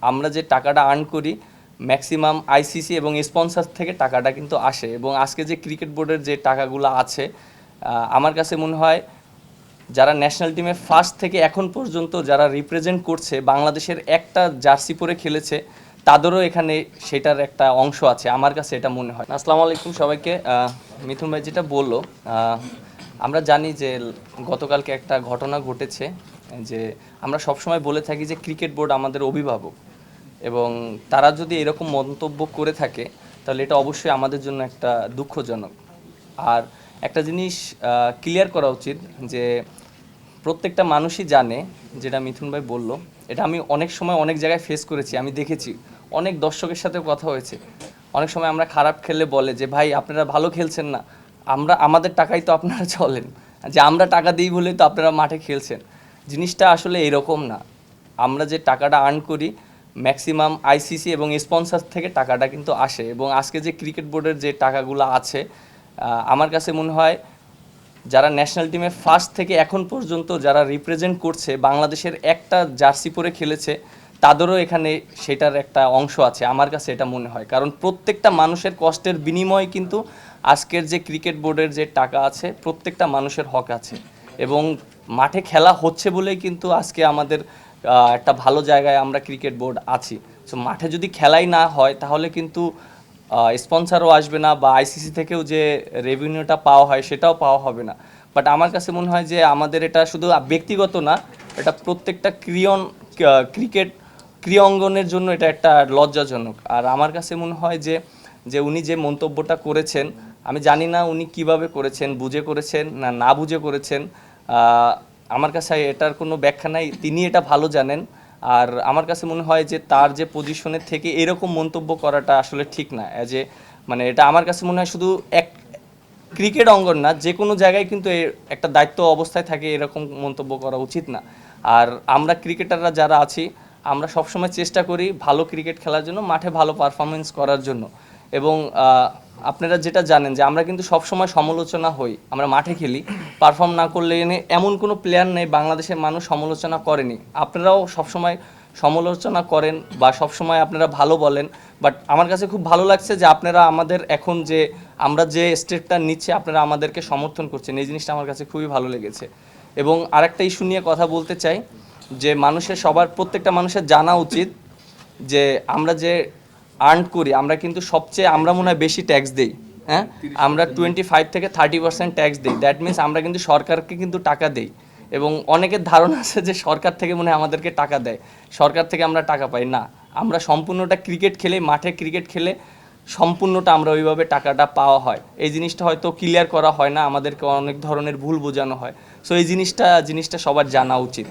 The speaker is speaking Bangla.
আমরা যে টাকাটা আর্ন করি ম্যাক্সিমাম আইসিসি এবং স্পন্সর থেকে টাকাটা কিন্তু আসে। এবং আজকে যে ক্রিকেট বোর্ডের যে টাকাগুলো আছে, আমার কাছে মনে হয় যারা ন্যাশনাল টিমে ফার্স্ট থেকে এখন পর্যন্ত যারা রিপ্রেজেন্ট করছে, বাংলাদেশের একটা জার্সি পরে খেলেছে, তাদেরও এখানে সেটার একটা অংশ আছে, আমার কাছে এটা মনে হয়। আসসালামু আলাইকুম সবাইকে। মিথুন ভাই যেটা বললো, আমরা জানি যে গতকালকে একটা ঘটনা ঘটেছে, যে আমরা সবসময় বলে থাকি যে ক্রিকেট বোর্ড আমাদের অভিভাবক, এবং তারা যদি এরকম মন্তব্য করে থাকে তাহলে এটা অবশ্যই আমাদের জন্য একটা দুঃখজনক। আর একটা জিনিস ক্লিয়ার করা উচিত যে প্রত্যেকটা মানুষই জানে, যেটা মিথুন ভাই বলল, এটা আমি অনেক সময় অনেক জায়গায় ফেস করেছি, আমি দেখেছি, অনেক দর্শকের সাথে কথা হয়েছে। অনেক সময় আমরা খারাপ খেললে বলে যে ভাই আপনারা ভালো খেলছেন না, আমাদের টাকাই তো আপনারা চলেন, যে আমরা টাকা দিই বলেই তো আপনারা মাঠে খেলছেন। জিনিসটা আসলে এরকম না। আমরা যে টাকাটা আর্ন করি ম্যাক্সিমাম আইসিসি এবং স্পন্সর থেকে টাকাটা কিন্তু আসে। এবং আজকে যে ক্রিকেট বোর্ডের যে টাকাগুলো আছে, আমার কাছে মনে হয় যারা ন্যাশনাল টিমে ফার্স্ট থেকে এখন পর্যন্ত যারা রিপ্রেজেন্ট করছে, বাংলাদেশের একটা জার্সি পরে খেলেছে, তাদেরও এখানে সেটার একটা অংশ আছে, আমার কাছে এটা মনে হয়। কারণ প্রত্যেকটা মানুষের কষ্টের বিনিময়ে কিন্তু আজকের যে ক্রিকেট বোর্ডের যে টাকা আছে, প্রত্যেকটা মানুষের হক আছে। এবং মাঠে খেলা হচ্ছে বলেই কিন্তু আজকে আমাদের একটা ভালো জায়গায় আমরা ক্রিকেট বোর্ড আছি। সো মাঠে যদি খেলাই না হয় তাহলে কিন্তু স্পন্সারও আসবে না, বা আইসিসি থেকেও যে রেভিনিউটা পাওয়া হয় সেটাও পাওয়া হবে না। বাট আমার কাছে মনে হয় যে আমাদের এটা শুধু ব্যক্তিগত না, এটা প্রত্যেকটা ক্রিকেট ক্রীড়াঙ্গনের জন্য এটা একটা লজ্জাজনক। আর আমার কাছে মনে হয় যে যে উনি যে মন্তব্যটা করেছেন, আমি জানি না উনি কিভাবে করেছেন, বুঝে করেছেন না না বুঝে করেছেন, আমার কাছে এটার কোনো ব্যাখ্যা নাই, তিনি এটা ভালো জানেন। আর আমার কাছে মনে হয় যে তার যে পজিশনের থেকে এরকম মন্তব্য করাটা আসলে ঠিক না। অ্যাজ এ মানে এটা আমার কাছে মনে হয় শুধু এক ক্রিকেট অঙ্গন না, যে কোনো জায়গায় কিন্তু একটা দায়িত্ব অবস্থায় থাকে, এরকম মন্তব্য করা উচিত না। আর আমরা ক্রিকেটাররা যারা আছি, আমরা সবসময় চেষ্টা করি ভালো ক্রিকেট খেলার জন্য, মাঠে ভালো পারফরমেন্স করার জন্য। এবং আপনারা যেটা জানেন যে আমরা কিন্তু সবসময় সমালোচনা হই, আমরা মাঠে খেলি, পারফর্ম না করলে এমন কোনো প্লেয়ার নেই বাংলাদেশের মানুষ সমালোচনা করেনি। আপনারাও সবসময় সমালোচনা করেন বা সবসময় আপনারা ভালো বলেন। বাট আমার কাছে খুব ভালো লাগছে যে আপনারা আমাদের এখন যে আমরা যে স্টেপটা নিচ্ছি, আপনারা আমাদেরকে সমর্থন করছেন, এই জিনিসটা আমার কাছে খুবই ভালো লেগেছে। এবং আরেকটা ইস্যু নিয়ে কথা বলতে চাই, যে প্রত্যেকটা মানুষের জানা উচিত যে আমরা যে আর্ন করি, আমরা কিন্তু আমরা মনে হয় বেশি ট্যাক্স দিই। হ্যাঁ, আমরা 25 থেকে 30% ট্যাক্স দিই। দ্যাট মিনস আমরা কিন্তু সরকারকে কিন্তু টাকা দিই। এবং অনেকের ধারণা আছে যে সরকার থেকে মনে হয় আমাদেরকে টাকা দেয়, সরকার থেকে আমরা টাকা পাই না। আমরা সম্পূর্ণটা ক্রিকেট খেলে, মাঠে ক্রিকেট খেলে সম্পূর্ণটা আমরা ওইভাবে টাকাটা পাওয়া হয়। এই জিনিসটা হয়তো ক্লিয়ার করা হয় না, আমাদেরকে অনেক ধরনের ভুল বোঝানো হয়। সো এই জিনিসটা সবার জানা উচিত।